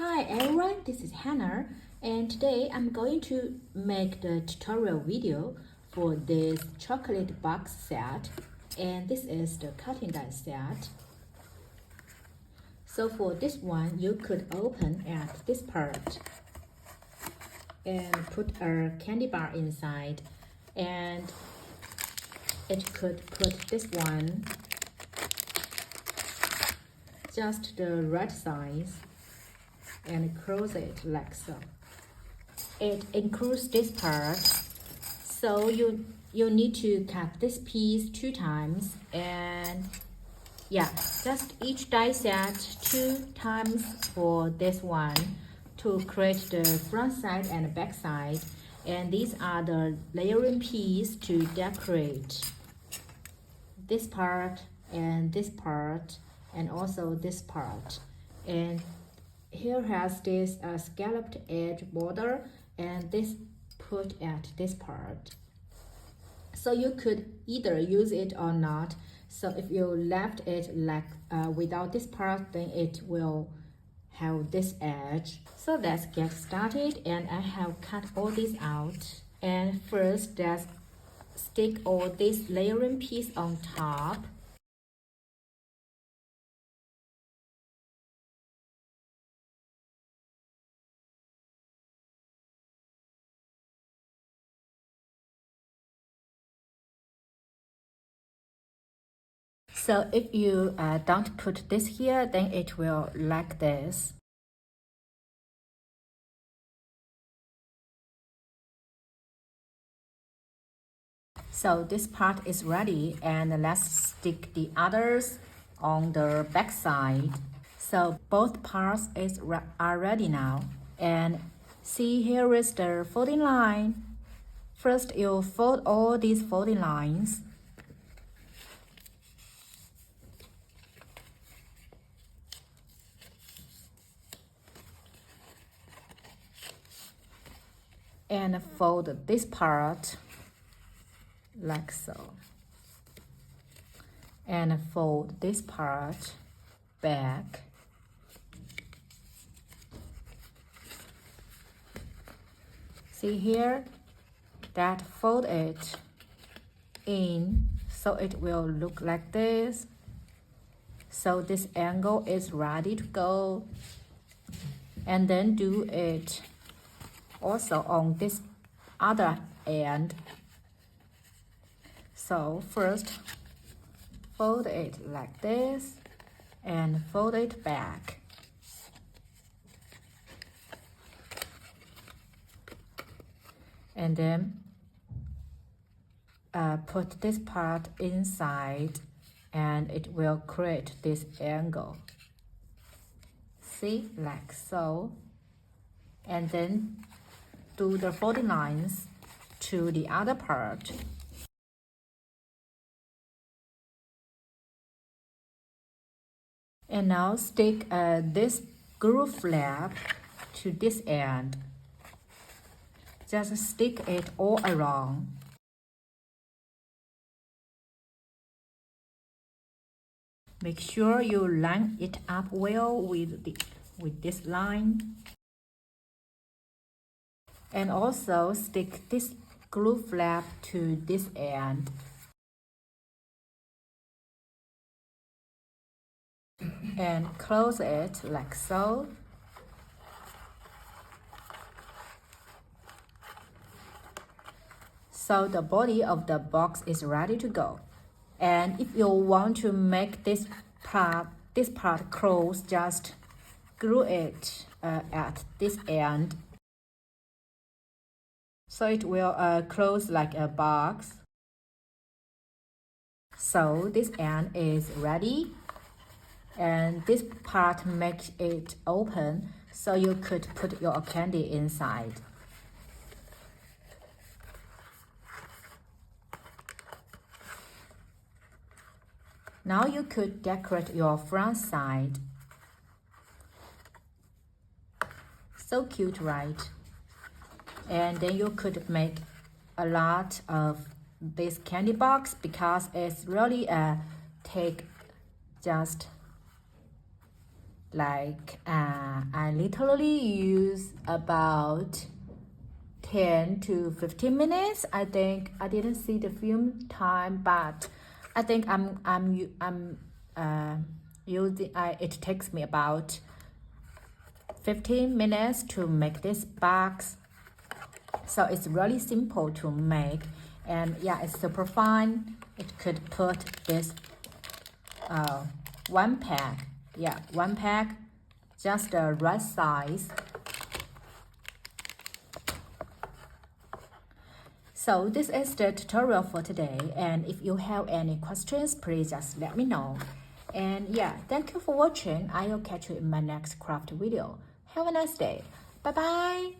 Hi everyone, this is Hannah, and today I'm going to make the tutorial video for this chocolate box set, and this is the cutting die set. So for this one, you could open at this part and put a candy bar inside, and it could put this one just the right size and close it like so. It includes this part, so you need to cut this piece 2 times, and yeah, just each die set 2 times for this one to create the front side and back side, and these are the layering piece to decorate this part and also this part. And here has this scalloped edge border, and this put at this part. So you could either use it or not. So if you left it like without this part, then it will have this edge. So let's get started, and I have cut all these out. And first, let's stick all this layering piece on top. So if you don't put this here, then it will like this. So this part is ready, and let's stick the others on the back side. So both parts are ready now. And see, here is the folding line. First, you fold all these folding lines. And fold this part like so. And fold this part back. See here, that fold it in, so it will look like this. So this angle is ready to go. And then do it also on this other end. So first, fold it like this and fold it back. And then put this part inside, and it will create this angle. See, like so. And then do the folding lines to the other part. And now stick this groove flap to this end. Just stick it all around. Make sure you line it up well with this line. And also stick this glue flap to this end. And close it like so. So the body of the box is ready to go. And if you want to make this part close, just glue it at this end, so it will close like a box. So this end is ready, and this part makes it open, so you could put your candy inside. Now you could decorate your front side. So cute, right? And then you could make a lot of this candy box, because it's really take just like I literally use about 10 to 15 minutes. I think I didn't see the film time, but I think I'm using it takes me about 15 minutes to make this box. So it's really simple to make, and yeah, it's super fun. It could put this one pack, yeah, one pack, just the right size. So this is the tutorial for today, and if you have any questions, please just let me know. And yeah, thank you for watching. I will catch you in my next craft video. Have a nice day. Bye bye.